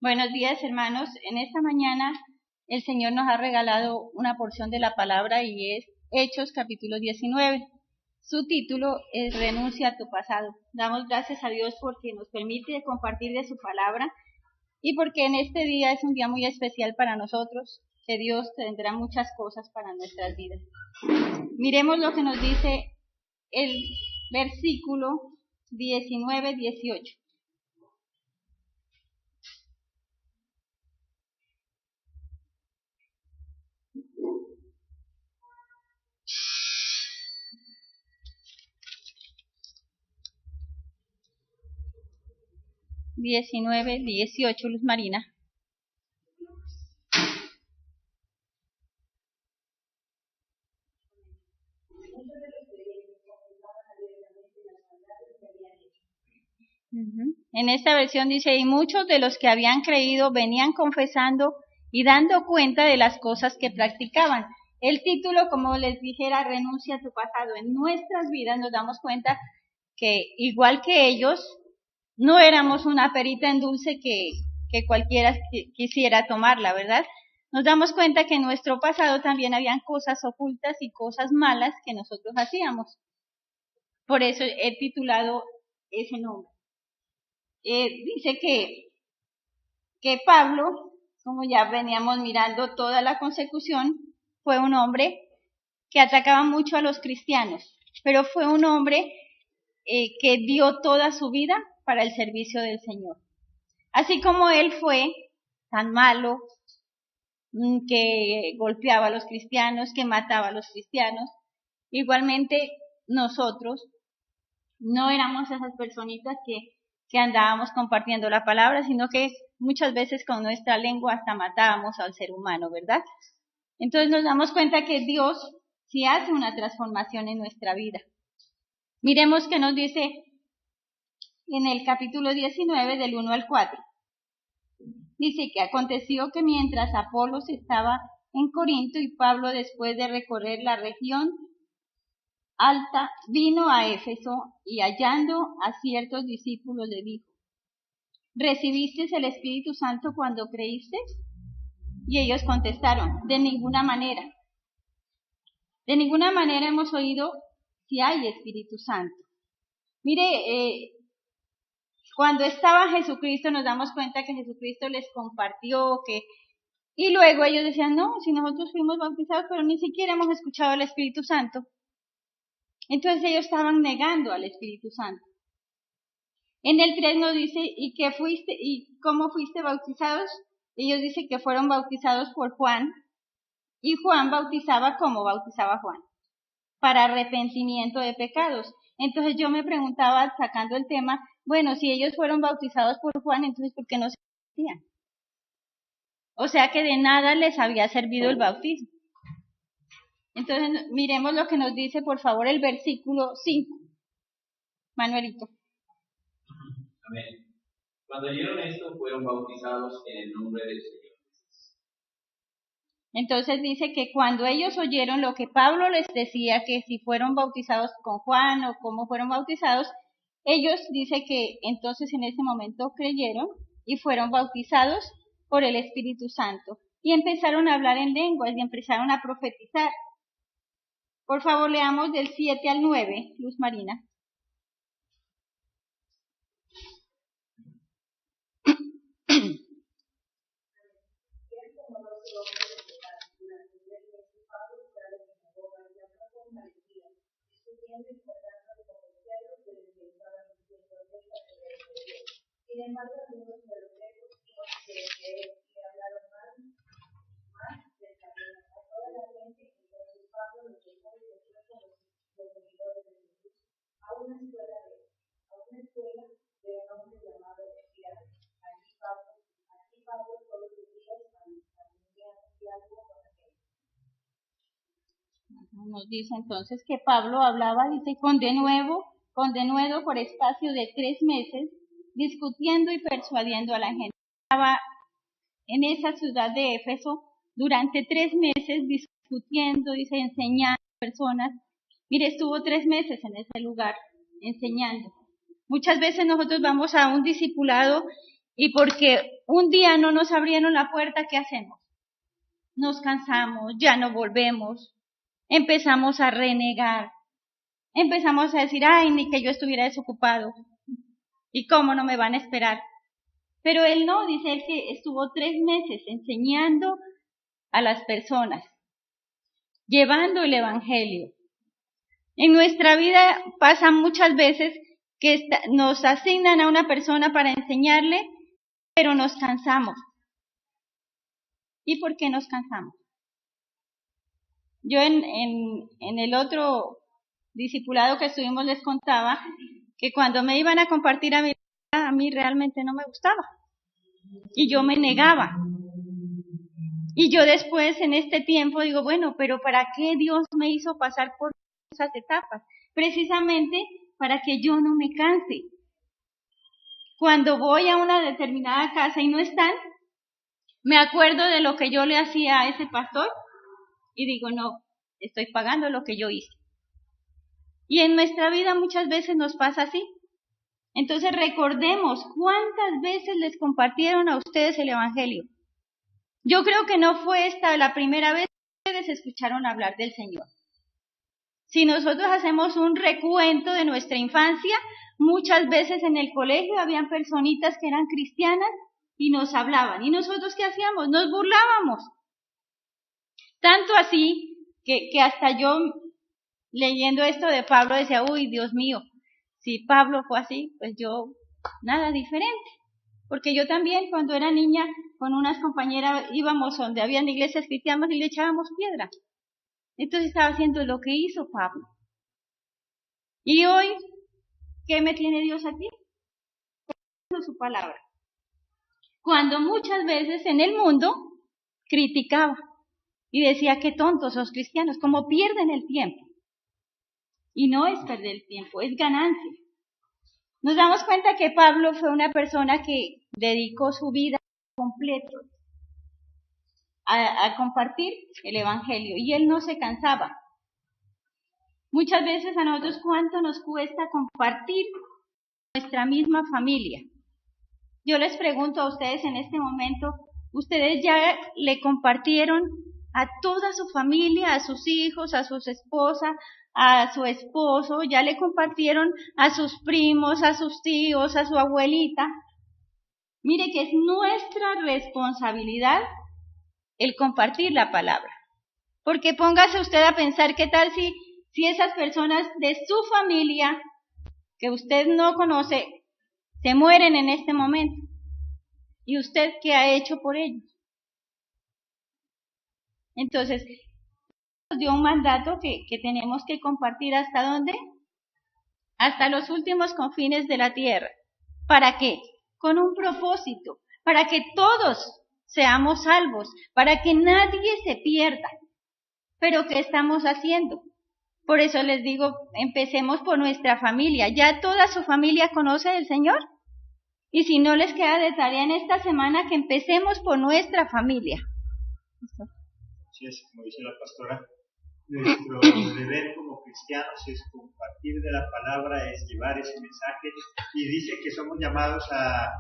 Buenos días, hermanos. En esta mañana el Señor nos ha regalado una porción de la palabra y es Hechos capítulo 19. Su título es Renuncia a tu pasado. Damos gracias a Dios porque nos permite compartir de su palabra y porque en este día es un día muy especial para nosotros, que Dios tendrá muchas cosas para nuestras vidas. Miremos lo que nos dice el versículo 19-18. Luz Marina. En esta versión dice, y muchos de los que habían creído venían confesando y dando cuenta de las cosas que practicaban. El título, como les dijera, renuncia a tu pasado. En nuestras vidas nos damos cuenta que, igual que ellos, no éramos una perita en dulce que cualquiera quisiera tomarla, ¿verdad? Nos damos cuenta que en nuestro pasado también habían cosas ocultas y cosas malas que nosotros hacíamos. Por eso he titulado ese nombre. Dice que Pablo, como ya veníamos mirando toda la consecución, fue un hombre que atacaba mucho a los cristianos, pero fue un hombre que dio toda su vida para el servicio del Señor. Así como él fue tan malo, que golpeaba a los cristianos, que mataba a los cristianos, igualmente nosotros no éramos esas personitas que andábamos compartiendo la palabra, sino que muchas veces con nuestra lengua hasta matábamos al ser humano, ¿verdad? Entonces nos damos cuenta que Dios sí hace una transformación en nuestra vida. Miremos qué nos dice en el capítulo 19 del 1 al 4. Dice que aconteció que mientras Apolos estaba en Corinto y Pablo, después de recorrer la región alta, vino a Éfeso y hallando a ciertos discípulos le dijo, ¿recibisteis el Espíritu Santo cuando creísteis? Y ellos contestaron, de ninguna manera. De ninguna manera hemos oído si hay Espíritu Santo. Mire, cuando estaba Jesucristo nos damos cuenta que Jesucristo les compartió y luego ellos decían, no, si nosotros fuimos bautizados, pero ni siquiera hemos escuchado al Espíritu Santo. Entonces ellos estaban negando al Espíritu Santo. En el 3 nos dice, ¿y cómo fuiste bautizados? Ellos dicen que fueron bautizados por Juan, y Juan bautizaba como bautizaba Juan, para arrepentimiento de pecados. Entonces yo me preguntaba, sacando el tema, bueno, si ellos fueron bautizados por Juan, entonces ¿por qué no se bautían? O sea que de nada les había servido el bautismo. Entonces miremos lo que nos dice, por favor, el versículo 5. Manuelito. Amén. Cuando oyeron esto, fueron bautizados en el nombre del Señor Jesús. Entonces dice que cuando ellos oyeron lo que Pablo les decía, que si fueron bautizados con Juan o cómo fueron bautizados, ellos dice que entonces en ese momento creyeron y fueron bautizados por el Espíritu Santo. Y empezaron a hablar en lenguas y empezaron a profetizar. Por favor, leamos del 7 al 9, Luz Marina. Sin embargo, algunos de los griegos que hablaron más del camino a toda la gente, entonces Pablo los dejó y los dio con los seguidores de Jesús a una escuela de un hombre llamado Epirano. Allí Pablo todos los días aprendía algo con aquellos. Nos dice entonces que Pablo hablaba, dice, con denuedo por espacio de 3 meses, discutiendo y persuadiendo a la gente. Estaba en esa ciudad de Éfeso durante 3 meses discutiendo, dice, enseñando a personas. Mire, estuvo 3 meses en ese lugar enseñando. Muchas veces nosotros vamos a un discipulado Y porque un día no nos abrieron la puerta, ¿qué hacemos? Nos cansamos, ya no volvemos, empezamos a renegar, empezamos a decir, ay, ni que yo estuviera desocupado, y cómo no me van a esperar. Pero él no, dice él que estuvo 3 meses enseñando a las personas, llevando el evangelio. En nuestra vida pasa muchas veces que nos asignan a una persona para enseñarle, pero nos cansamos. ¿Y por qué nos cansamos? Yo en el otro discipulado que estuvimos les contaba que cuando me iban a compartir a mí realmente no me gustaba. Y yo me negaba. Y yo después en este tiempo digo, bueno, pero ¿para qué Dios me hizo pasar por esas etapas? Precisamente para que yo no me canse. Cuando voy a una determinada casa y no están, me acuerdo de lo que yo le hacía a ese pastor y digo, no, estoy pagando lo que yo hice. Y en nuestra vida muchas veces nos pasa así. Entonces recordemos cuántas veces les compartieron a ustedes el evangelio. Yo creo que no fue esta la primera vez que ustedes escucharon hablar del Señor. Si nosotros hacemos un recuento de nuestra infancia, muchas veces en el colegio habían personitas que eran cristianas y nos hablaban. ¿Y nosotros qué hacíamos? Nos burlábamos. Tanto así que hasta yo, leyendo esto de Pablo, decía, uy, Dios mío, si Pablo fue así, pues yo nada diferente. Porque yo también cuando era niña con unas compañeras íbamos donde habían iglesias cristianas y le echábamos piedra. Entonces estaba haciendo lo que hizo Pablo. Y hoy, ¿qué me tiene Dios aquí? Su palabra. Cuando muchas veces en el mundo criticaba y decía que tontos los cristianos, como pierden el tiempo. Y no es perder el tiempo, es ganancia. Nos damos cuenta que Pablo fue una persona que dedicó su vida completa a compartir el evangelio y él no se cansaba. Muchas veces a nosotros cuánto nos cuesta compartir nuestra misma familia. Yo les pregunto a ustedes en este momento, ¿ustedes ya le compartieron a toda su familia, a sus hijos, a sus esposas, a su esposo, ya le compartieron a sus primos, a sus tíos, a su abuelita? Mire que es nuestra responsabilidad el compartir la palabra. Porque póngase usted a pensar qué tal si esas personas de su familia que usted no conoce se mueren en este momento. ¿Y usted qué ha hecho por ellos? Entonces, nos dio un mandato que tenemos que compartir ¿hasta dónde? Hasta los últimos confines de la tierra. ¿Para qué? Con un propósito, para que todos seamos salvos, para que nadie se pierda. ¿Pero qué estamos haciendo? Por eso les digo, empecemos por nuestra familia. ¿Ya toda su familia conoce del Señor? Y si no les queda de tarea en esta semana, que empecemos por nuestra familia. Así es, como dice la pastora, nuestro deber como cristianos es compartir de la palabra, es llevar ese mensaje, y dice que somos llamados a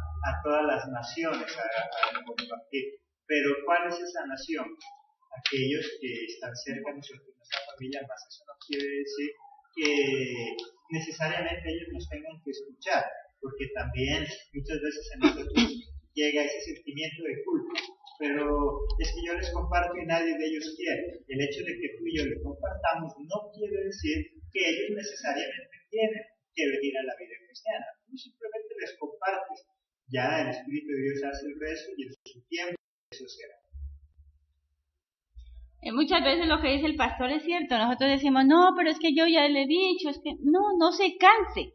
todas las naciones a compartir. Pero ¿cuál es esa nación? Aquellos que están cerca de nosotros, nuestra familia, más eso no quiere decir que necesariamente ellos nos tengan que escuchar, porque también muchas veces a nosotros llega ese sentimiento de culpa. Pero es que yo les comparto y nadie de ellos quiere. El hecho de que tú y yo les compartamos no quiere decir que ellos necesariamente tienen que venir a la vida cristiana. Tú simplemente les compartes. Ya el Espíritu de Dios hace el resto y en su tiempo eso será. Muchas veces lo que dice el pastor es cierto. Nosotros decimos, no, pero es que yo ya le he dicho, es que no se canse.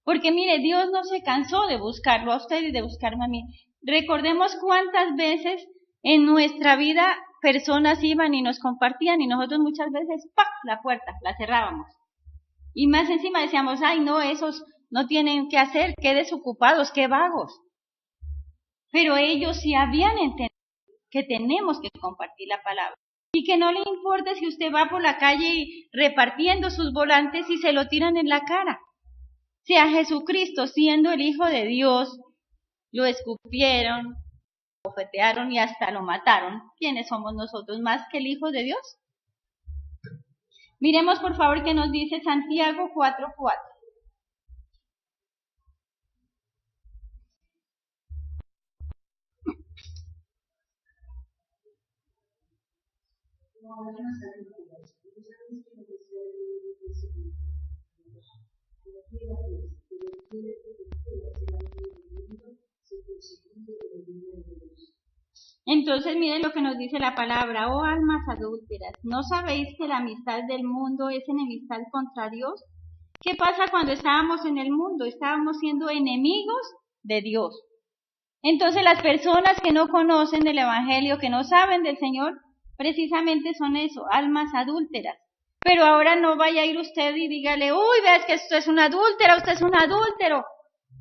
Porque mire, Dios no se cansó de buscarlo a usted y de buscarme a mí. Recordemos cuántas veces en nuestra vida personas iban y nos compartían y nosotros muchas veces, ¡pac!, la puerta, la cerrábamos. Y más encima decíamos, ay no, esos no tienen que hacer, qué desocupados, qué vagos. Pero ellos sí habían entendido que tenemos que compartir la palabra. Y que no le importa si usted va por la calle repartiendo sus volantes y se lo tiran en la cara. Si a Jesucristo, siendo el Hijo de Dios, lo escupieron, lo bofetearon y hasta lo mataron. ¿Quiénes somos nosotros más que el Hijo de Dios? Miremos por favor qué nos dice Santiago 4:4. Entonces miren lo que nos dice la palabra: oh almas adúlteras, ¿no sabéis que la amistad del mundo es enemistad contra Dios? ¿Qué pasa cuando estábamos en el mundo? Estábamos siendo enemigos de Dios. Entonces las personas que no conocen del Evangelio, que no saben del Señor, precisamente son eso, almas adúlteras. Pero ahora no vaya a ir usted y dígale: uy, veas que esto es una adúltera, usted es un adúltero.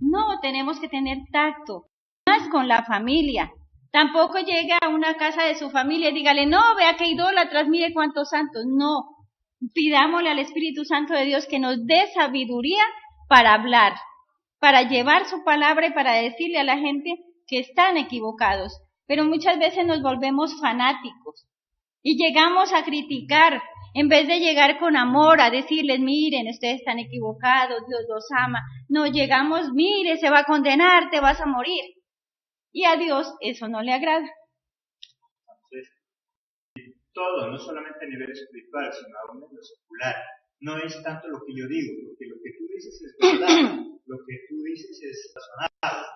No, tenemos que tener tacto, más con la familia. Tampoco llegue a una casa de su familia y dígale: no, vea que idólatras, mire cuántos santos. No, pidámosle al Espíritu Santo de Dios que nos dé sabiduría para hablar, para llevar su palabra y para decirle a la gente que están equivocados. Pero muchas veces nos volvemos fanáticos y llegamos a criticar, en vez de llegar con amor a decirles: miren, ustedes están equivocados, Dios los ama. No, llegamos: mire, se va a condenar, te vas a morir. Y a Dios eso no le agrada. Entonces, todo, no solamente a nivel espiritual, sino aún en lo secular, no es tanto lo que yo digo, porque lo que tú dices es verdad, lo que tú dices es razonable.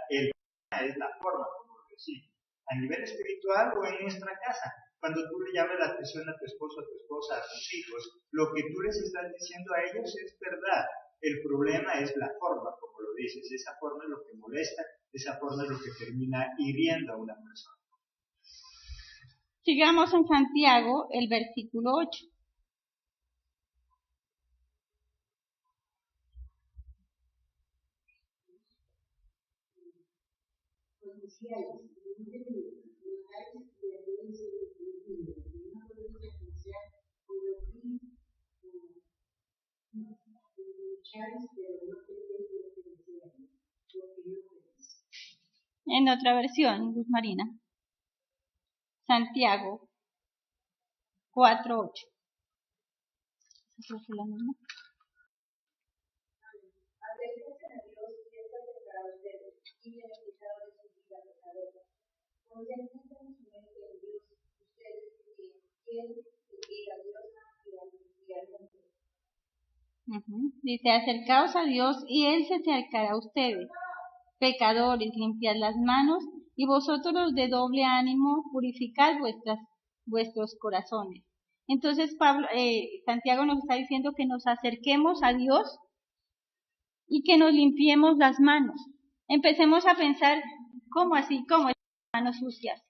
El problema es la forma como lo decimos, a nivel espiritual o en nuestra casa. Cuando tú le llamas la atención a tu esposo, a tu esposa, a tus hijos, lo que tú les estás diciendo a ellos es verdad. El problema es la forma como lo dices. Esa forma es lo que molesta, esa forma es lo que termina hiriendo a una persona. Sigamos en Santiago, el versículo 8. En otra versión, Luz Marina. Santiago 4:8. Dice: acercaos a Dios y Él se acercará a ustedes. Pecadores, limpiad las manos, y vosotros los de doble ánimo, purificad vuestros corazones. Entonces Santiago nos está diciendo que nos acerquemos a Dios y que nos limpiemos las manos. Empecemos a pensar: ¿cómo así? ¿Cómo están las manos sucias?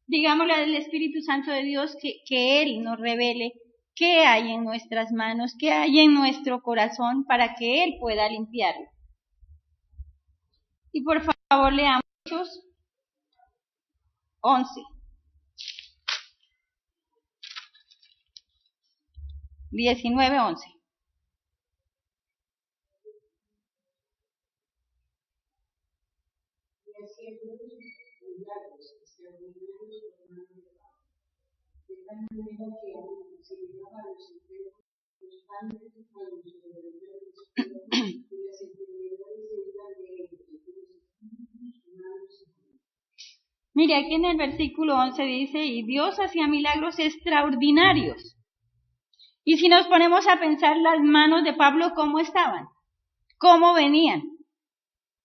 Digámosle al Espíritu Santo de Dios que Él nos revele qué hay en nuestras manos, qué hay en nuestro corazón, para que Él pueda limpiarlo. Y por favor leamos Hechos 11. (19:11). Mire, aquí en el versículo 11 dice: y Dios hacía milagros extraordinarios. Y si nos ponemos a pensar, las manos de Pablo, ¿cómo estaban? ¿Cómo venían?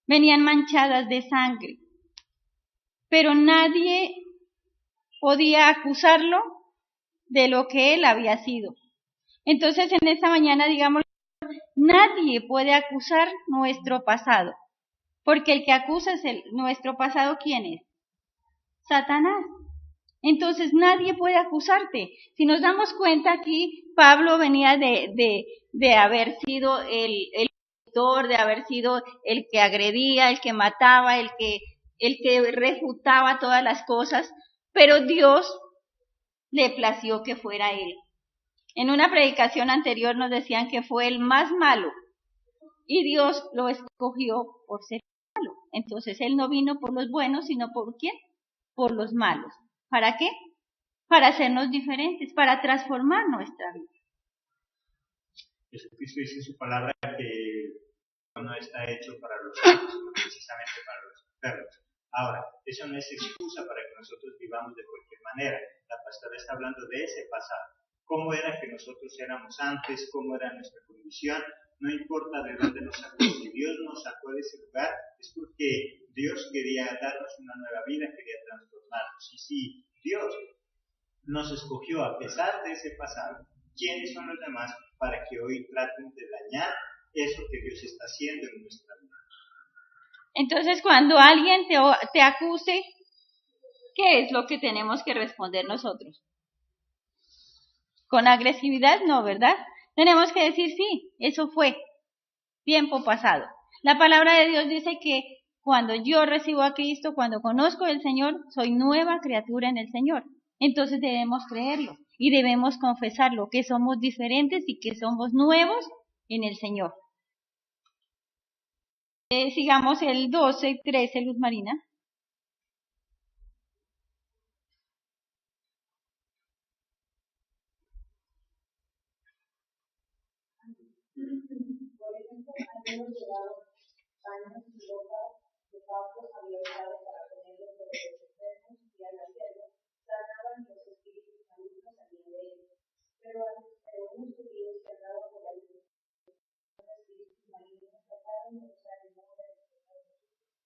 Venían manchadas de sangre. Pero nadie podía acusarlo de lo que él había sido. Entonces, en esta mañana, digamos, nadie puede acusar nuestro pasado, porque el que acusa es nuestro pasado, ¿quién es? Satanás. Entonces nadie puede acusarte. Si nos damos cuenta, aquí Pablo venía de haber sido el autor, de haber sido el que agredía, el que mataba, el que refutaba todas las cosas, pero Dios le plació que fuera él. En una predicación anterior nos decían que fue el más malo, y Dios lo escogió por ser malo. Entonces Él no vino por los buenos, sino ¿por quién? Por los malos. ¿Para qué? Para hacernos diferentes, para transformar nuestra vida. Jesucristo dice en su palabra que no está hecho para los santos, sino precisamente para los enfermos. Ahora, eso no es excusa para que nosotros vivamos de cualquier manera. La pastora está hablando de ese pasado. ¿Cómo era que nosotros éramos antes? ¿Cómo era nuestra condición? No importa de dónde nos sacó. Si Dios nos sacó de ese lugar, es porque Dios quería darnos una nueva vida, quería transformarnos. Y si Dios nos escogió a pesar de ese pasado, ¿quiénes son los demás para que hoy traten de dañar eso que Dios está haciendo en nuestra vida? Entonces, cuando alguien te acuse, ¿qué es lo que tenemos que responder nosotros? Con agresividad no, ¿verdad? Tenemos que decir sí, eso fue tiempo pasado. La palabra de Dios dice que cuando yo recibo a Cristo, cuando conozco al Señor, soy nueva criatura en el Señor. Entonces debemos creerlo y debemos confesarlo, que somos diferentes y que somos nuevos en el Señor. Sigamos el 12:13, Luz Marina. Por ejemplo, algunos llevaron paños y ropas que Pablo había usado para ponerlos sobre los enfermos y al hacerlo, sanaban los espíritus malignos salían de ellos. Pero unos judíos que andaban por ahí, los espíritus malignos trataron de usar el nombre de Jesús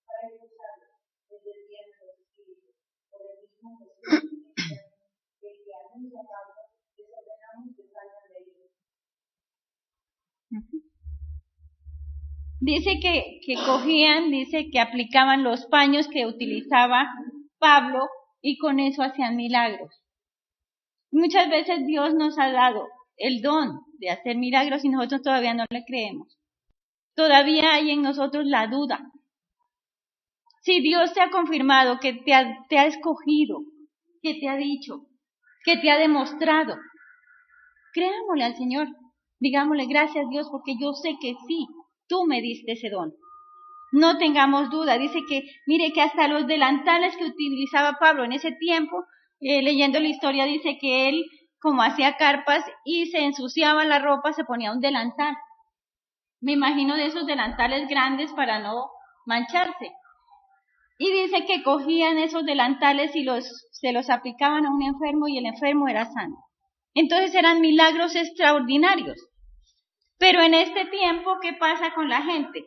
para expulsarlos, les decían a los espíritus, por el mismo Jesús, que anuncia Pablo, les ordenamos que salgan de ellos. Dice que cogían, dice que aplicaban los paños que utilizaba Pablo y con eso hacían milagros. Muchas veces Dios nos ha dado el don de hacer milagros y nosotros todavía no le creemos. Todavía hay en nosotros la duda. Si Dios te ha confirmado, que te ha escogido, que te ha dicho, que te ha demostrado, creámosle al Señor. Digámosle gracias Dios porque yo sé que sí, tú me diste ese don. No tengamos duda. Dice que, mire que hasta los delantales que utilizaba Pablo en ese tiempo, leyendo la historia, dice que él, como hacía carpas y se ensuciaba la ropa, se ponía un delantal. Me imagino de esos delantales grandes para no mancharse. Y dice que cogían esos delantales y se los aplicaban a un enfermo y el enfermo era sano. Entonces eran milagros extraordinarios. Pero en este tiempo, ¿qué pasa con la gente?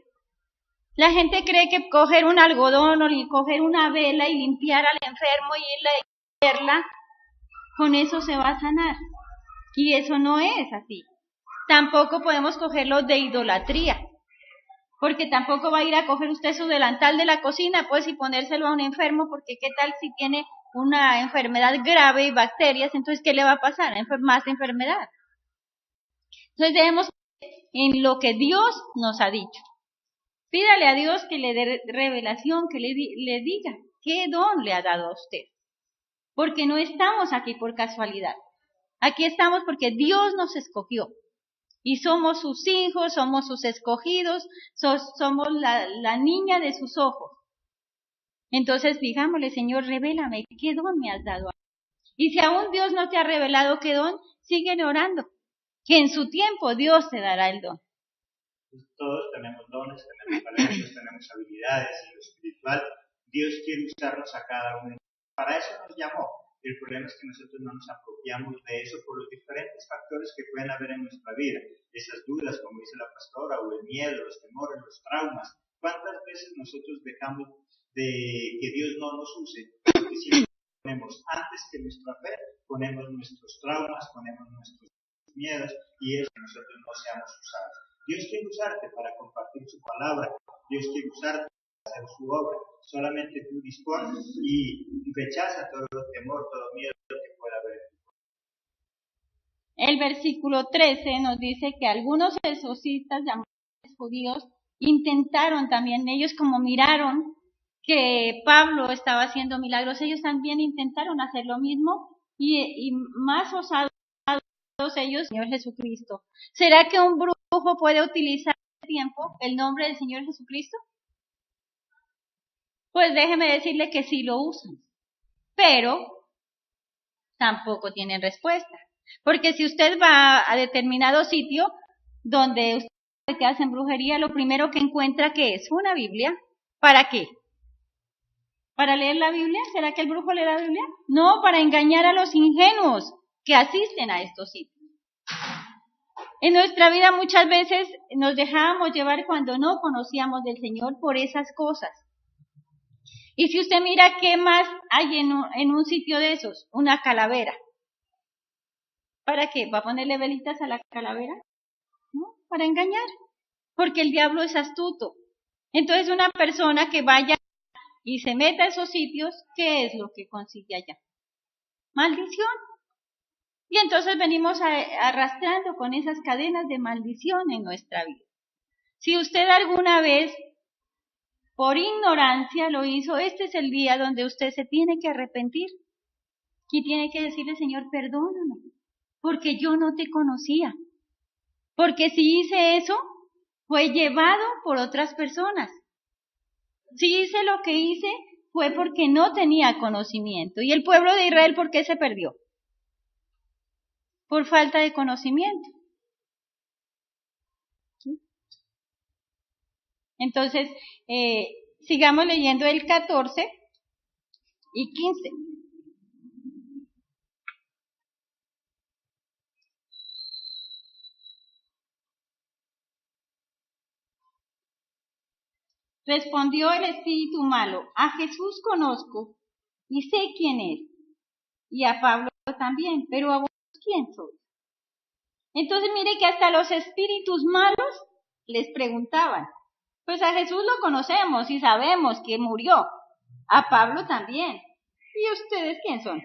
La gente cree que coger un algodón o coger una vela y limpiar al enfermo y verla, con eso se va a sanar. Y eso no es así. Tampoco podemos cogerlo de idolatría. Porque tampoco va a ir a coger usted su delantal de la cocina, pues, y ponérselo a un enfermo, porque qué tal si tiene una enfermedad grave y bacterias, entonces, ¿qué le va a pasar? Más enfermedad. Entonces, debemos en lo que Dios nos ha dicho. Pídale a Dios que le dé revelación, que le diga qué don le ha dado a usted. Porque no estamos aquí por casualidad. Aquí estamos porque Dios nos escogió. Y somos sus hijos, somos sus escogidos, somos la niña de sus ojos. Entonces, digámosle, Señor, revélame qué don me has dado. Y si aún Dios no te ha revelado qué don, sigue orando, que en su tiempo Dios te dará el don. Todos tenemos dones, tenemos talentos, tenemos habilidades en lo espiritual. Dios quiere usarnos a cada uno. Para eso nos llamó. El problema es que nosotros no nos apropiamos de eso por los diferentes factores que pueden haber en nuestra vida. Esas dudas, como dice la pastora, o el miedo, los temores, los traumas. ¿Cuántas veces nosotros dejamos de que Dios no nos use? Porque si ponemos antes que nuestra fe, ponemos nuestros traumas, ponemos nuestros miedos y eso que nosotros no seamos usados. Dios quiere usarte para compartir su palabra. Dios quiere usarte para hacer su obra. Solamente tú dispones y rechaza todo temor, todo miedo que pueda haber. El versículo 13 nos dice que algunos exorcistas llamados judíos intentaron también, ellos como miraron que Pablo estaba haciendo milagros, ellos también intentaron hacer lo mismo y más osados ellos, Señor Jesucristo. ¿Será que un brujo puede utilizar este tiempo el nombre del Señor Jesucristo? Pues déjeme decirle que sí lo usan, pero tampoco tienen respuesta. Porque si usted va a determinado sitio donde usted sabe que hacen brujería, lo primero que encuentra que es una Biblia. ¿Para qué? ¿Para leer la Biblia? ¿Será que el brujo lee la Biblia? No, para engañar a los ingenuos que asisten a estos sitios. En nuestra vida muchas veces nos dejábamos llevar cuando no conocíamos del Señor por esas cosas. Y si usted mira qué más hay en un sitio de esos, una calavera. ¿Para qué? ¿Va a ponerle velitas a la calavera? No, para engañar. Porque el diablo es astuto. Entonces una persona que vaya y se meta a esos sitios, ¿qué es lo que consigue allá? Maldición. Y entonces venimos arrastrando con esas cadenas de maldición en nuestra vida. Si usted alguna vez, por ignorancia, lo hizo, este es el día donde usted se tiene que arrepentir. Y tiene que decirle, Señor, perdóname, porque yo no te conocía. Porque si hice eso, fue llevado por otras personas. Si hice lo que hice, fue porque no tenía conocimiento. ¿Y el pueblo de Israel por qué se perdió? Por falta de conocimiento. ¿Sí? Entonces, sigamos leyendo el 14 y 15. Respondió el espíritu malo, a Jesús conozco y sé quién es, y a Pablo también, pero a vos quién sois. Entonces mire que hasta los espíritus malos les preguntaban. Pues a Jesús lo conocemos y sabemos que murió, a Pablo también. ¿Y ustedes quién son?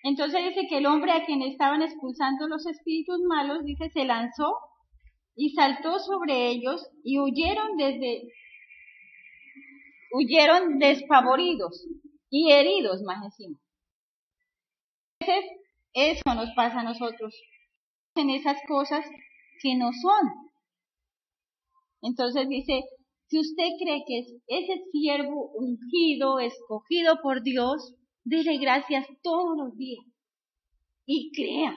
Entonces dice que el hombre a quien estaban expulsando los espíritus malos, dice, se lanzó y saltó sobre ellos y huyeron despavoridos y heridos más encima. Entonces, eso nos pasa a nosotros, en esas cosas que no son. Entonces dice, si usted cree que es ese siervo ungido, escogido por Dios, dele gracias todos los días y crea.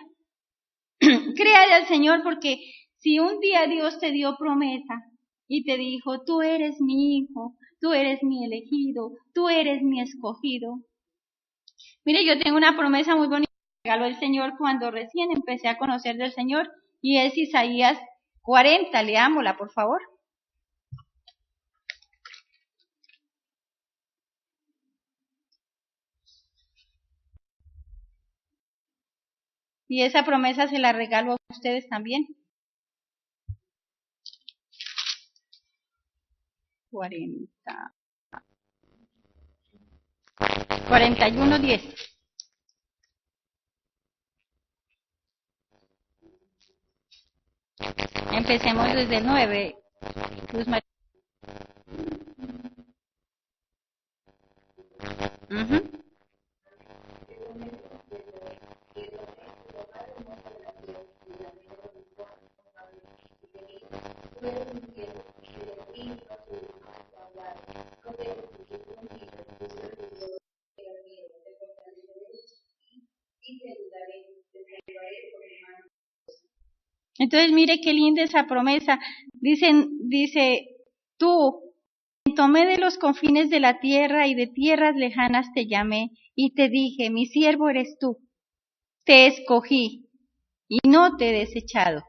Créale al Señor, porque si un día Dios te dio promesa y te dijo, tú eres mi hijo, tú eres mi elegido, tú eres mi escogido. Mire, yo tengo una promesa muy bonita que me regaló el Señor cuando recién empecé a conocer del Señor, y es Isaías 40, leámosla por favor. Y esa promesa se la regalo a ustedes también. 41:10. Empecemos desde el 9. Luz María. Entonces mire qué linda esa promesa. Dice, tú, tomé de los confines de la tierra y de tierras lejanas te llamé y te dije, mi siervo eres tú. Te escogí y no te he desechado. A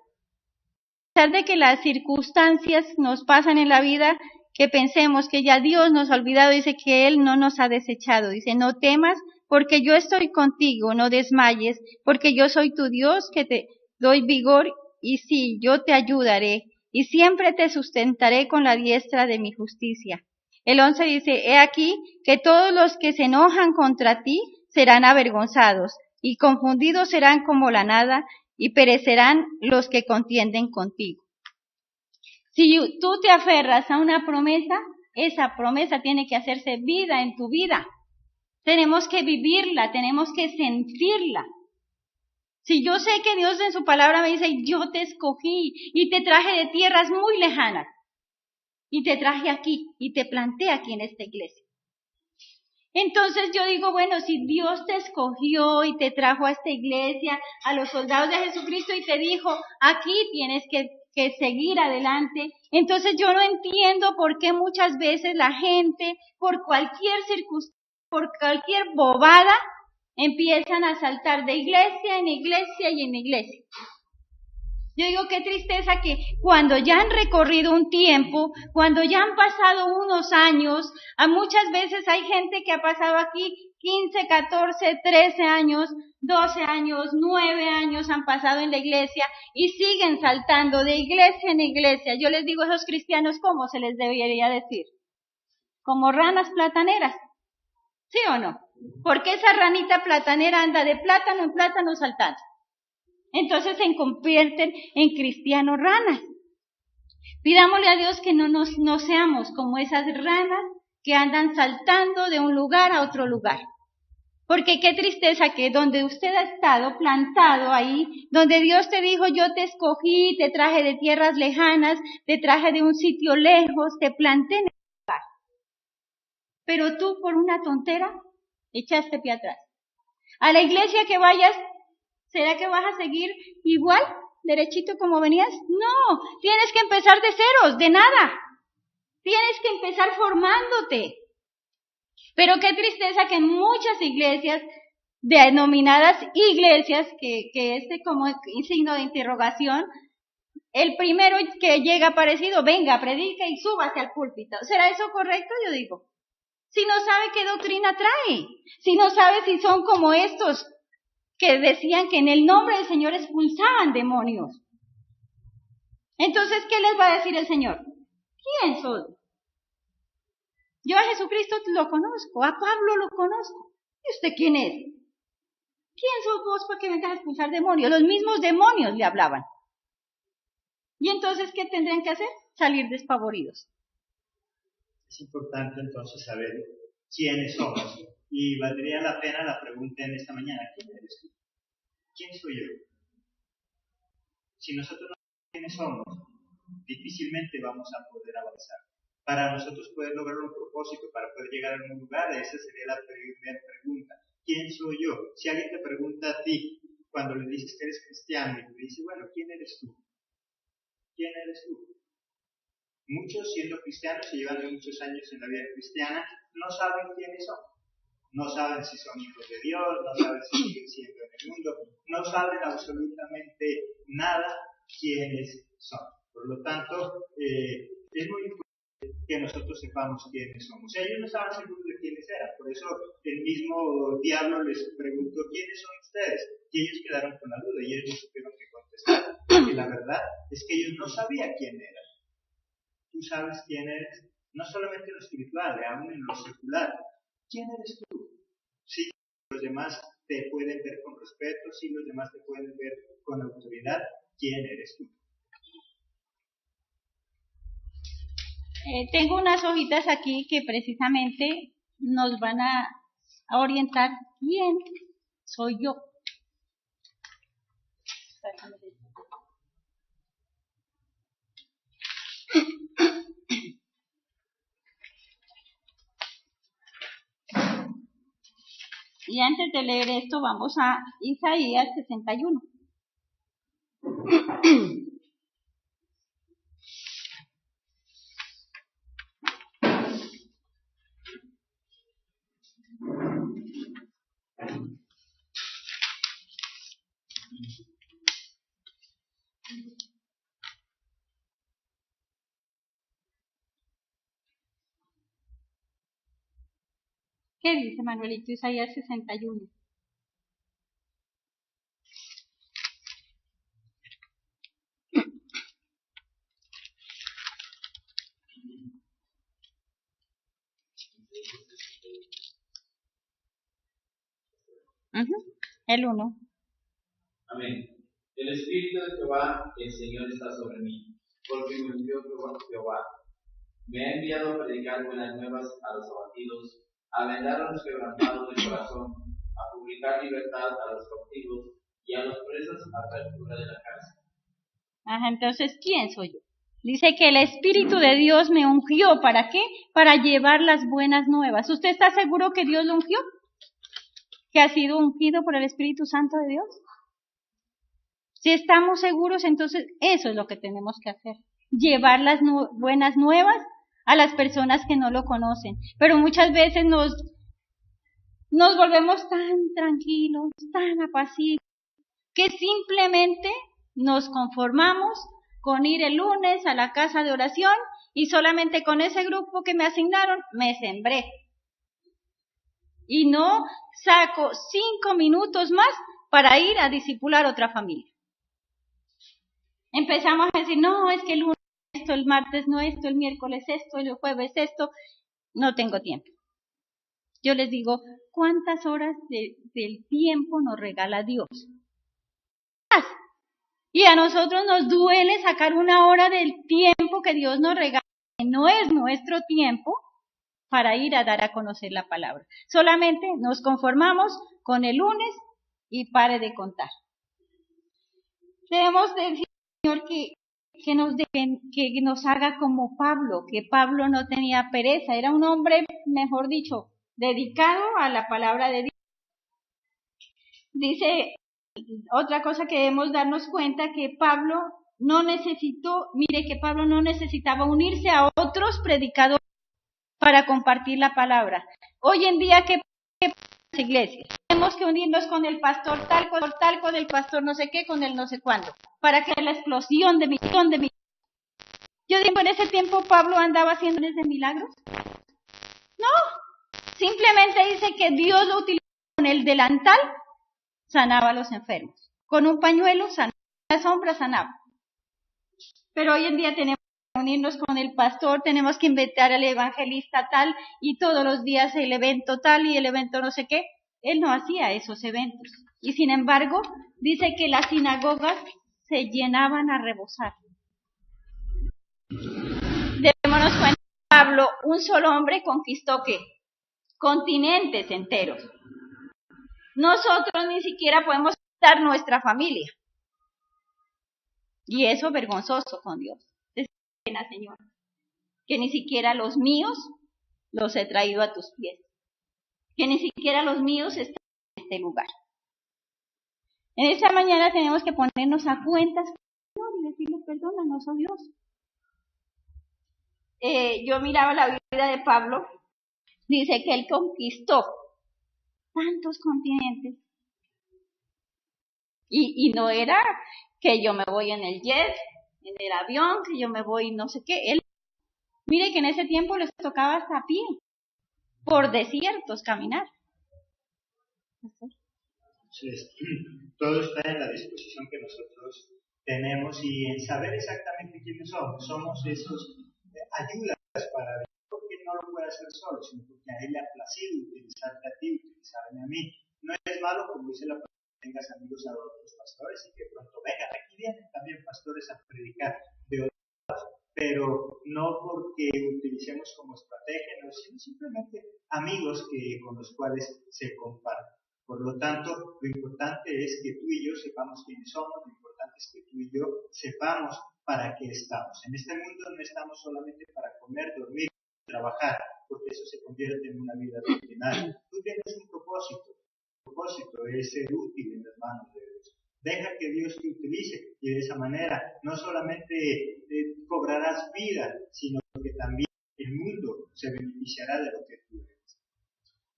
pesar de que las circunstancias nos pasan en la vida, que pensemos que ya Dios nos ha olvidado, dice que Él no nos ha desechado. Dice, no temas porque yo estoy contigo, no desmayes, porque yo soy tu Dios que te doy vigor y sí, yo te ayudaré y siempre te sustentaré con la diestra de mi justicia. El 11 dice, he aquí que todos los que se enojan contra ti serán avergonzados y confundidos serán como la nada y perecerán los que contienden contigo. Si tú te aferras a una promesa, esa promesa tiene que hacerse vida en tu vida. Tenemos que vivirla, tenemos que sentirla. Si yo sé que Dios en su palabra me dice, yo te escogí y te traje de tierras muy lejanas y te traje aquí y te planté aquí en esta iglesia. Entonces yo digo, bueno, si Dios te escogió y te trajo a esta iglesia, a los soldados de Jesucristo y te dijo, aquí tienes que seguir adelante, entonces yo no entiendo por qué muchas veces la gente, por cualquier circunstancia, por cualquier bobada, empiezan a saltar de iglesia en iglesia y en iglesia. Yo digo, qué tristeza que cuando ya han recorrido un tiempo, cuando ya han pasado unos años, a muchas veces hay gente que ha pasado aquí 15, 14, 13 años, 12 años, 9 años han pasado en la iglesia y siguen saltando de iglesia en iglesia. Yo les digo a esos cristianos, ¿cómo se les debería decir? Como ranas plataneras, ¿sí o no? Porque esa ranita platanera anda de plátano en plátano saltando. Entonces se convierten en cristianos ranas. Pidámosle a Dios que no seamos como esas ranas que andan saltando de un lugar a otro lugar. Porque qué tristeza que donde usted ha estado plantado ahí, donde Dios te dijo, yo te escogí, te traje de tierras lejanas, te traje de un sitio lejos, te planté en el lugar. Pero tú por una tontera echaste pie atrás. A la iglesia que vayas, ¿será que vas a seguir igual, derechito como venías? No, tienes que empezar de ceros, de nada. Tienes que empezar formándote. Pero qué tristeza que en muchas iglesias, denominadas iglesias, que como signo de interrogación, el primero que llega parecido, venga, predica y súbase al púlpito. ¿Será eso correcto? Yo digo. Si no sabe qué doctrina trae, si no sabe si son como estos que decían que en el nombre del Señor expulsaban demonios. Entonces, ¿qué les va a decir el Señor? ¿Quién soy? Yo a Jesucristo lo conozco, a Pablo lo conozco. ¿Y usted quién es? ¿Quién sos vos para que vengas a expulsar demonios? Los mismos demonios le hablaban. ¿Y entonces qué tendrían que hacer? Salir despavoridos. Es importante entonces saber quiénes somos. Y valdría la pena la pregunta en esta mañana, ¿quién eres tú? ¿Quién soy yo? Si nosotros no sabemos quiénes somos, difícilmente vamos a poder avanzar. Para nosotros poder lograr un propósito, para poder llegar a algún lugar, esa sería la primera pregunta. ¿Quién soy yo? Si alguien te pregunta a ti, cuando le dices que eres cristiano, y te dice, bueno, ¿quién eres tú? ¿Quién eres tú? Muchos, siendo cristianos y llevando muchos años en la vida cristiana, no saben quiénes son. No saben si son hijos de Dios, no saben si siguen siendo en el mundo, no saben absolutamente nada quiénes son. Por lo tanto, es muy importante que nosotros sepamos quiénes somos. Ellos no estaban seguros de quiénes eran, por eso el mismo diablo les preguntó, ¿quiénes son ustedes? Y ellos quedaron con la duda y ellos no supieron qué contestar. Porque la verdad es que ellos no sabían quién eran. Tú sabes quién eres, no solamente en lo espiritual, aún en lo secular. ¿Quién eres tú? Sí, los demás te pueden ver con respeto, sí, los demás te pueden ver con autoridad. ¿Quién eres tú? Tengo unas hojitas aquí que precisamente nos van a orientar quién soy yo. Y antes de leer esto, vamos a Isaías 61. ¿Qué dice Manuelito? Isaías 61. El 1. Amén. El Espíritu de Jehová, el Señor, está sobre mí, porque me envió Jehová. Me ha enviado a predicar buenas nuevas a los abatidos, a vendar a los quebrantados de corazón, a publicar libertad a los cautivos y a los presos apertura de la cárcel. Ajá, entonces, ¿quién soy yo? Dice que el Espíritu de Dios me ungió. ¿Para qué? Para llevar las buenas nuevas. ¿Usted está seguro que Dios lo ungió? ¿Que ha sido ungido por el Espíritu Santo de Dios? Si estamos seguros, entonces eso es lo que tenemos que hacer. Llevar las buenas nuevas a las personas que no lo conocen. Pero muchas veces nos volvemos tan tranquilos, tan apacibles, que simplemente nos conformamos con ir el lunes a la casa de oración y solamente con ese grupo que me asignaron me sembré. Y no saco 5 minutos más para ir a discipular otra familia. Empezamos a decir, no, es que el lunes esto, el martes no esto, el miércoles esto, el jueves esto, no tengo tiempo. Yo les digo, ¿cuántas horas del tiempo nos regala Dios? Y a nosotros nos duele sacar 1 hora del tiempo que Dios nos regala, que no es nuestro tiempo, para ir a dar a conocer la palabra. Solamente nos conformamos con el lunes y pare de contar. Debemos decir al Señor que nos haga como Pablo, que Pablo no tenía pereza, era un hombre, mejor dicho, dedicado a la palabra de Dios. Dice otra cosa que debemos darnos cuenta, que Pablo no necesitaba unirse a otros predicadores para compartir la palabra. Hoy en día, ¿qué pasa en las iglesias? Tenemos que unirnos con el pastor tal, con el pastor no sé qué, con el no sé cuándo, para que la explosión de mi. Yo digo, en ese tiempo Pablo andaba haciendo ese milagros. No, simplemente dice que Dios lo utilizó con el delantal, sanaba a los enfermos. Con un pañuelo, sanaba, la sombra sanaba. Pero hoy en día tenemos que unirnos con el pastor, tenemos que invitar al evangelista tal, y todos los días el evento tal y el evento no sé qué. Él no hacía esos eventos. Y sin embargo, dice que las sinagogas se llenaban a rebosar. Démonos cuenta, Pablo, un solo hombre conquistó ¿qué? Continentes enteros. Nosotros ni siquiera podemos dar nuestra familia. Y eso es vergonzoso con Dios. Es pena, Señor, que ni siquiera los míos los he traído a tus pies. Que ni siquiera los míos están en este lugar. En esta mañana tenemos que ponernos a cuentas con el Señor y decirle, perdónanos, oh Dios. Yo miraba la vida de Pablo, dice que él conquistó tantos continentes. Y no era que yo me voy en el jet, en el avión, que yo me voy no sé qué. Él, mire que en ese tiempo les tocaba hasta a pie, por desiertos caminar. Entonces, todo está en la disposición que nosotros tenemos y en saber exactamente quiénes somos. Somos esos ayudas para Dios, porque no lo puede hacer solo, sino porque a Él le ha placido utilizarte a ti, utilizarme a mí. No es malo, como dice la palabra, que tengas amigos a otros pastores y que pronto vengan. Aquí vienen también pastores a predicar de otros lados, pero no porque utilicemos como estrategia, no, sino simplemente amigos con los cuales se comparten. Por lo tanto, lo importante es que tú y yo sepamos quiénes somos, lo importante es que tú y yo sepamos para qué estamos. En este mundo no estamos solamente para comer, dormir, trabajar, porque eso se convierte en una vida rutinaria. Tú tienes un propósito. El propósito es ser útil en las manos de Dios. Deja que Dios te utilice y de esa manera no solamente cobrarás vida, sino que también el mundo se beneficiará de lo que tú eres.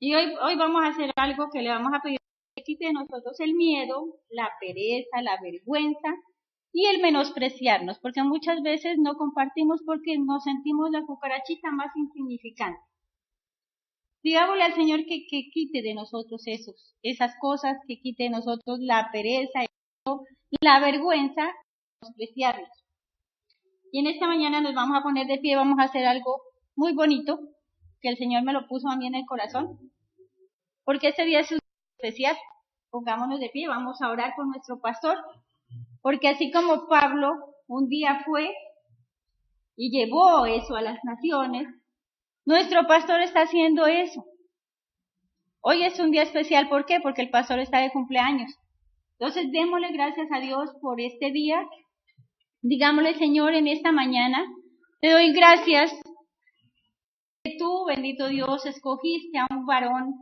Y hoy vamos a hacer algo que le vamos a pedir que quite de nosotros el miedo, la pereza, la vergüenza y el menospreciarnos, porque muchas veces no compartimos porque nos sentimos la cucarachita más insignificante. Digámosle al Señor que quite de nosotros esas cosas, que quite de nosotros la pereza, la vergüenza, menospreciarnos. Y en esta mañana nos vamos a poner de pie, vamos a hacer algo muy bonito, que el Señor me lo puso a mí en el corazón, porque este día es un día especial. Pongámonos de pie, vamos a orar con nuestro pastor, porque así como Pablo un día fue y llevó eso a las naciones, nuestro pastor está haciendo eso. Hoy es un día especial, ¿por qué? Porque el pastor está de cumpleaños. Entonces, démosle gracias a Dios por este día. Digámosle, Señor, en esta mañana, te doy gracias que tú, bendito Dios, escogiste a un varón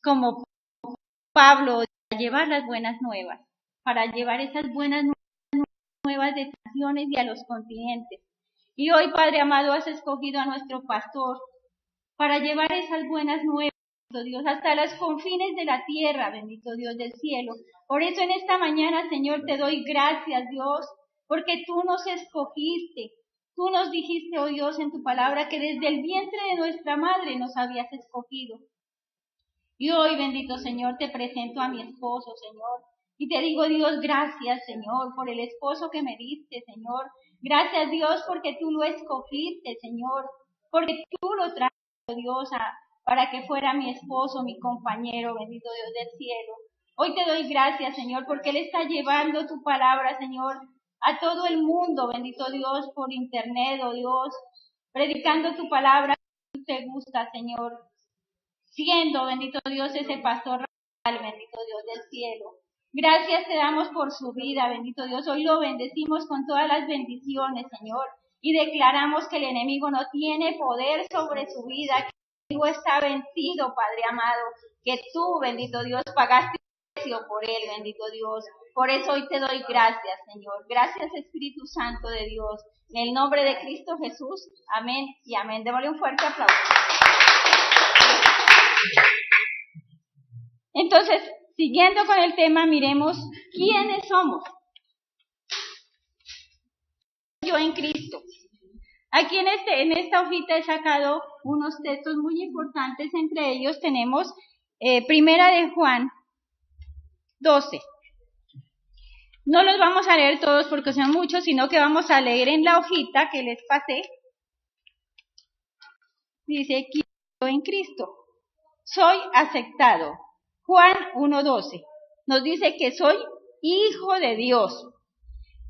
como Pablo para llevar las buenas nuevas, para llevar esas buenas nuevas de naciones y a los continentes. Y hoy, Padre amado, has escogido a nuestro pastor para llevar esas buenas nuevas, bendito Dios, hasta los confines de la tierra, bendito Dios del cielo. Por eso en esta mañana, Señor, te doy gracias, Dios, porque tú nos escogiste. Tú nos dijiste, oh Dios, en tu palabra, que desde el vientre de nuestra madre nos habías escogido. Y hoy, bendito Señor, te presento a mi esposo, Señor. Y te digo, Dios, gracias, Señor, por el esposo que me diste, Señor. Gracias, Dios, porque tú lo escogiste, Señor. Porque tú lo traes, Dios, para que fuera mi esposo, mi compañero, bendito Dios del cielo. Hoy te doy gracias, Señor, porque Él está llevando tu palabra, Señor, a todo el mundo, bendito Dios, por internet, oh Dios, predicando tu palabra que tú te gusta, Señor. Siendo, bendito Dios, ese pastor real, bendito Dios del cielo. Gracias te damos por su vida, bendito Dios. Hoy lo bendecimos con todas las bendiciones, Señor. Y declaramos que el enemigo no tiene poder sobre su vida, que el enemigo está vencido, Padre amado. Que tú, bendito Dios, pagaste el precio por él, bendito Dios. Por eso hoy te doy gracias, Señor. Gracias, Espíritu Santo de Dios. En el nombre de Cristo Jesús. Amén y amén. Démosle un fuerte aplauso. Entonces, siguiendo con el tema, miremos quiénes somos. Yo en Cristo. Aquí en esta hojita he sacado unos textos muy importantes. Entre ellos tenemos Primera de Juan 12. No los vamos a leer todos porque son muchos, sino que vamos a leer en la hojita que les pasé. Dice, ¿quién yo en Cristo? Soy aceptado. Juan 1:12 nos dice que soy hijo de Dios.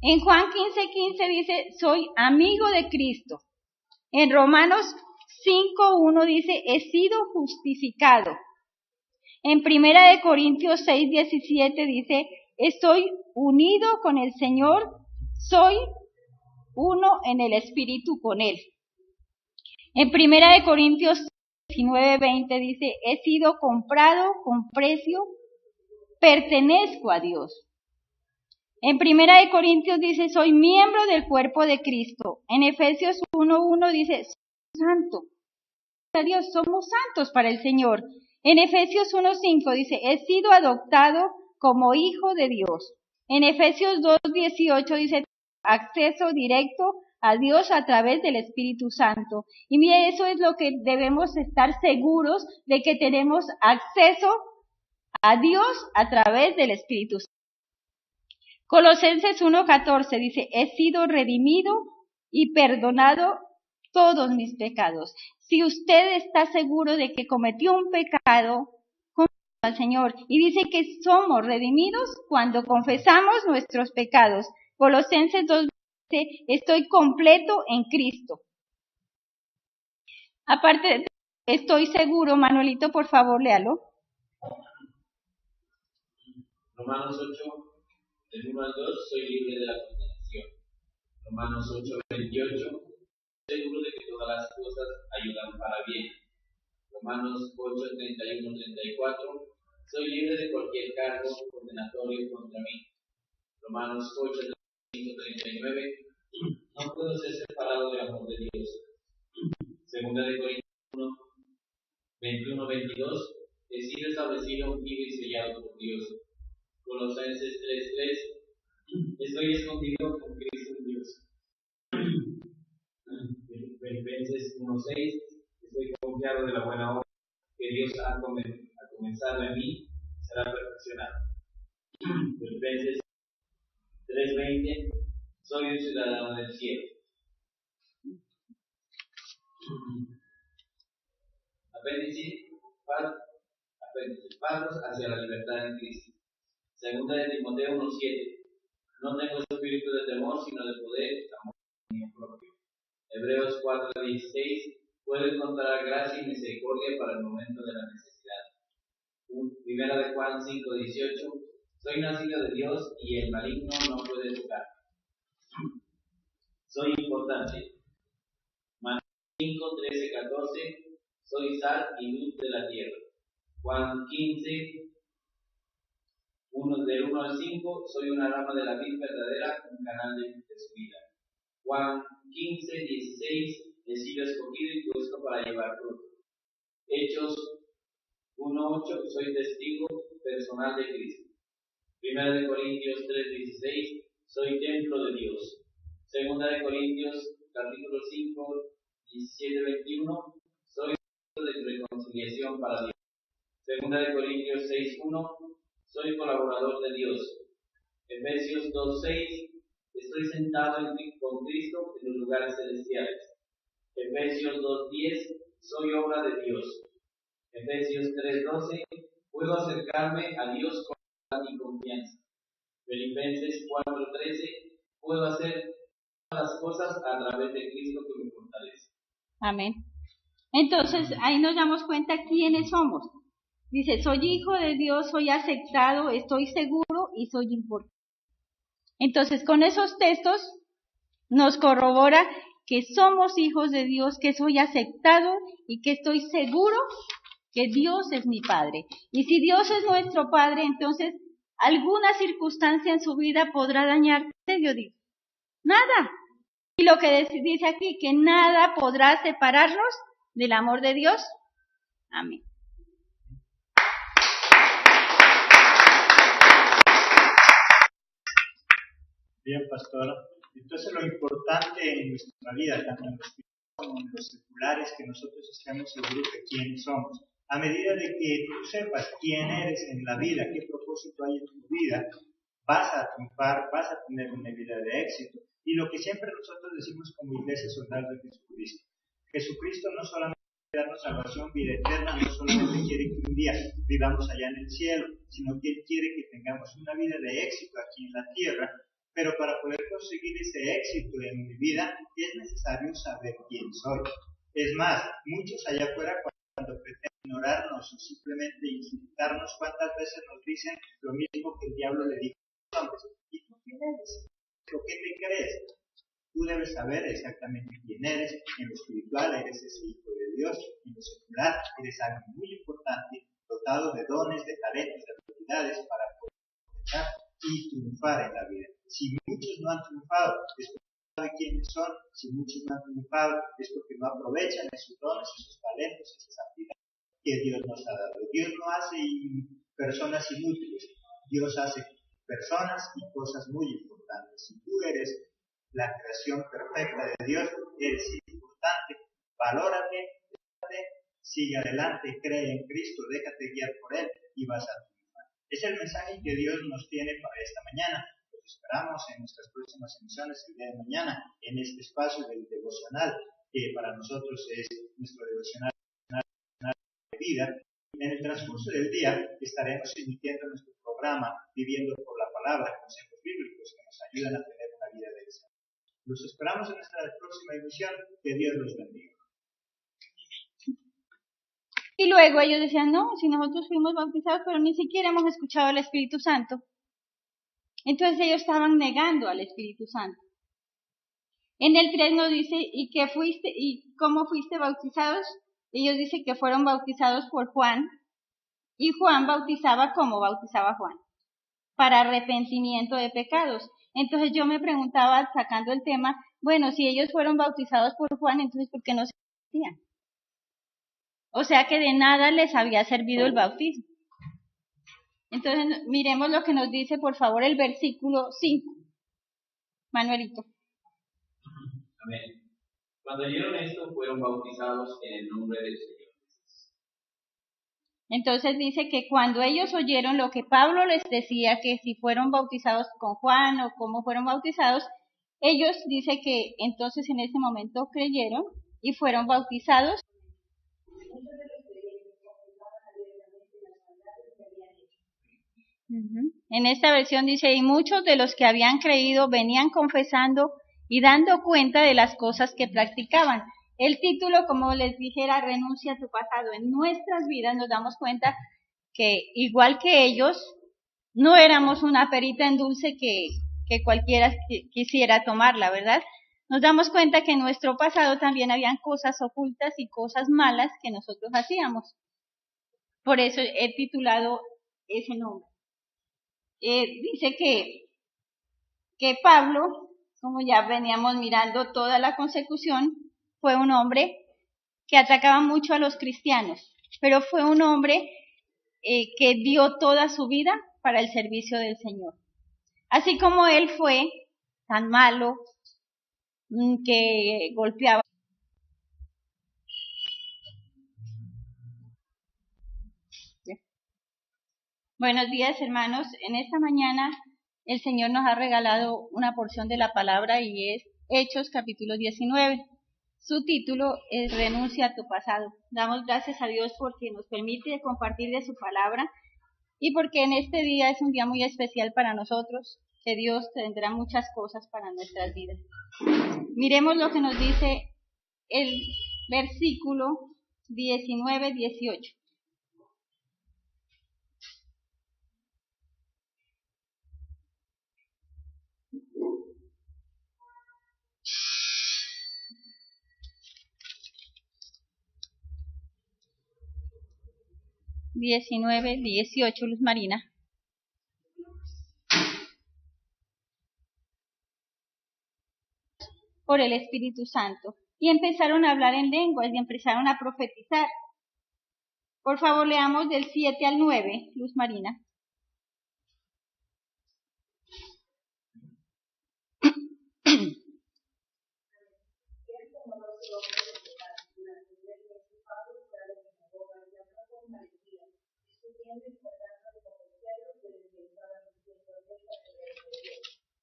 En Juan 15:15 dice, soy amigo de Cristo. En Romanos 5:1 dice, he sido justificado. En Primera de Corintios 6:17 dice, estoy unido con el Señor, soy uno en el Espíritu con Él. En Primera de Corintios 19:20 dice, he sido comprado con precio, pertenezco a Dios. En Primera de Corintios dice, soy miembro del cuerpo de Cristo. En Efesios 1:1 dice, soy santo. A Dios, somos santos para el Señor. En Efesios 1:5 dice, he sido adoptado como hijo de Dios. En Efesios 2:18 dice, acceso directo a Dios a través del Espíritu Santo. Y mire, eso es lo que debemos estar seguros de que tenemos acceso a Dios a través del Espíritu Santo. Colosenses 1:14 dice, he sido redimido y perdonado todos mis pecados. Si usted está seguro de que cometió un pecado, confesemos al Señor. Y dice que somos redimidos cuando confesamos nuestros pecados. Colosenses 2 dice, estoy completo en Cristo. Aparte de estoy seguro, Manuelito, por favor, léalo. Romanos 8, del 1 al 2, soy libre de la condenación. Romanos 8:28, seguro de que todas las cosas ayudan para bien. Romanos 8:31-34, soy libre de cualquier cargo condenatorio contra mí. Romanos 8:35-39, no puedo ser separado del amor de Dios. Segunda de Corintios 1:21-22, he sido establecido, ungido y sellado por Dios. Colosenses 3:3, estoy escondido con Cristo en Dios. Filipenses 1:6, estoy confiado de la buena obra que Dios ha comenzado en mí, será perfeccionada. Filipenses 3:20, soy un ciudadano del cielo. Apéndice, pasos hacia la libertad en Cristo. Segunda de Timoteo 1:7, no tengo espíritu de temor, sino de poder, amor y dominio propio. Hebreos 4:16, puedo encontrar gracia y misericordia para el momento de la necesidad. Primera de Juan 5:18, Soy nacido de Dios y el maligno no puede tocar. Soy importante. Mateo 5, 13, 14. Soy sal y luz de la tierra. Juan 15, del 1 al 5. Soy una rama de la vid verdadera, un canal de su vida. Juan 15, 16. He sido escogido y puesto para llevar fruto. Hechos 1:8. Soy testigo personal de Cristo. 1 Corintios 3:16. Soy templo de Dios. 2 Corintios capítulo 5, 17-21. Soy de reconciliación para Dios. 2 Corintios 6:1. Soy colaborador de Dios. Efesios 2:6. Estoy sentado con Cristo en los lugares celestiales. Efesios 2:10. Soy obra de Dios. Efesios 3:12. Puedo acercarme a Dios con mi confianza. Filipenses 4:13. Puedo hacer todas las cosas a través de Cristo que me fortalece. Amén. Entonces, ahí nos damos cuenta quiénes somos. Dice, soy hijo de Dios, soy aceptado, estoy seguro y soy importante. Entonces, con esos textos nos corrobora que somos hijos de Dios, que soy aceptado y que estoy seguro que Dios es mi Padre. Y si Dios es nuestro Padre, entonces alguna circunstancia en su vida podrá dañarte, yo digo. Nada. Y lo que dice aquí, que nada podrá separarnos del amor de Dios. Amén. Bien, pastora. Entonces lo importante en nuestra vida, tanto en los espirituales como en los seculares, que nosotros estemos seguros de quiénes somos. A medida de que tú sepas quién eres en la vida, qué propósito hay en tu vida, vas a triunfar, vas a tener una vida de éxito. Y lo que siempre nosotros decimos como iglesia soldados de Jesucristo, Jesucristo no solamente quiere darnos salvación, vida eterna, no solamente quiere que un día vivamos allá en el cielo, sino que Él quiere que tengamos una vida de éxito aquí en la tierra. Pero para poder conseguir ese éxito en mi vida, es necesario saber quién soy. Es más, muchos allá afuera cuando pretenden ignorarnos o simplemente insultarnos, ¿cuántas veces nos dicen lo mismo que el diablo le dijo a los hombres? ¿Y tú quién eres? ¿Pero qué te crees? Tú debes saber exactamente quién eres. En lo espiritual eres ese hijo de Dios. En lo secular eres alguien muy importante, dotado de dones, de talentos, de habilidades para poder aprovechar y triunfar en la vida. Si muchos no han triunfado, es porque no saben quiénes son. Si muchos no han triunfado, es porque no aprovechan esos dones, esos talentos, esas habilidades que Dios nos ha dado. Dios no hace personas inútiles. Dios hace personas y cosas muy importantes. Si tú eres la creación perfecta de Dios, eres importante. Valórate, sigue adelante, cree en Cristo, déjate guiar por Él y vas a triunfar. Es el mensaje que Dios nos tiene para esta mañana. Esperamos en nuestras próximas emisiones el día de mañana en este espacio del devocional, que para nosotros es nuestro devocional de vida. En el transcurso del día estaremos emitiendo nuestro programa Viviendo por la Palabra, consejos bíblicos que nos ayudan a tener una vida de éxito. Los esperamos en nuestra próxima emisión. Que Dios los bendiga. Y luego ellos decían, no, si nosotros fuimos bautizados, pero ni siquiera hemos escuchado al Espíritu Santo. Entonces ellos estaban negando al Espíritu Santo. En el 3 nos dice, ¿y qué fuiste y cómo fuiste bautizados? Ellos dicen que fueron bautizados por Juan, y Juan bautizaba como bautizaba Juan, para arrepentimiento de pecados. Entonces yo me preguntaba, sacando el tema, bueno, si ellos fueron bautizados por Juan, entonces ¿por qué no se bautían? O sea que de nada les había servido el bautismo. Entonces, miremos lo que nos dice, por favor, el versículo 5. Manuelito. Amén. Cuando oyeron esto, fueron bautizados en el nombre del Señor Jesús. Entonces dice que cuando ellos oyeron lo que Pablo les decía, que si fueron bautizados con Juan o cómo fueron bautizados, ellos dice que entonces en ese momento creyeron y fueron bautizados. En esta versión dice, y muchos de los que habían creído venían confesando y dando cuenta de las cosas que practicaban. El título, como les dijera, renuncia a tu pasado. En nuestras vidas nos damos cuenta que igual que ellos, no éramos una perita en dulce que cualquiera quisiera tomarla, ¿verdad? Nos damos cuenta que en nuestro pasado también habían cosas ocultas y cosas malas que nosotros hacíamos. Por eso he titulado ese nombre. Dice que Pablo, como ya veníamos mirando toda la consecución, fue un hombre que atacaba mucho a los cristianos, pero fue un hombre que dio toda su vida para el servicio del Señor. Así como él fue tan malo, que golpeaba. Buenos días, hermanos. En esta mañana el Señor nos ha regalado una porción de la palabra y es Hechos capítulo 19. Su título es Renuncia a tu pasado. Damos gracias a Dios porque nos permite compartir de su palabra y porque en este día es un día muy especial para nosotros, que Dios tendrá muchas cosas para nuestras vidas. Miremos lo que nos dice el versículo 19-18. Luz Marina. Por el Espíritu Santo. Y empezaron a hablar en lenguas y empezaron a profetizar. Por favor, leamos del 7 al 9, Luz Marina.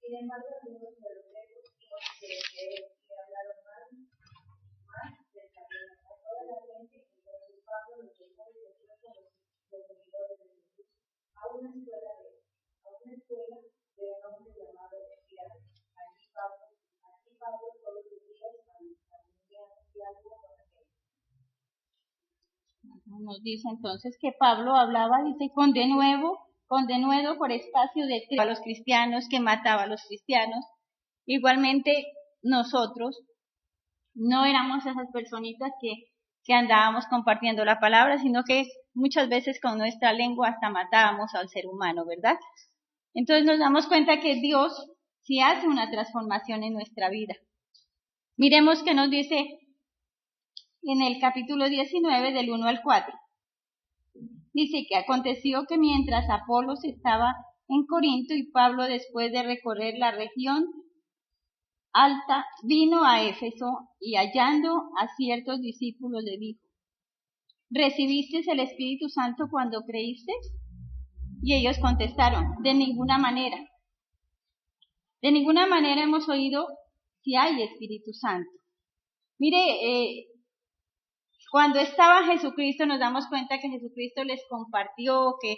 Sin embargo, algunos de los griegos que hablaron más del camino a toda la gente, entonces Pablo los dejó y los fue con los seguidores de Jesús a una escuela de un hombre llamado Epíano. Aquí Pablo todos los días aprendía algo con aquel. Nos dice entonces que Pablo hablaba, dice, con denuedo por espacio de a los cristianos, que mataba a los cristianos. Igualmente nosotros no éramos esas personitas que andábamos compartiendo la palabra, sino que muchas veces con nuestra lengua hasta matábamos al ser humano, ¿verdad? Entonces nos damos cuenta que Dios sí hace una transformación en nuestra vida. Miremos que nos dice en el capítulo 19 del 1 al 4. Dice que aconteció que mientras Apolos estaba en Corinto y Pablo, después de recorrer la región alta, vino a Éfeso y hallando a ciertos discípulos le dijo: ¿Recibisteis el Espíritu Santo cuando creísteis? Y ellos contestaron: de ninguna manera. De ninguna manera hemos oído si hay Espíritu Santo. Mire, cuando estaba Jesucristo nos damos cuenta que Jesucristo les compartió, que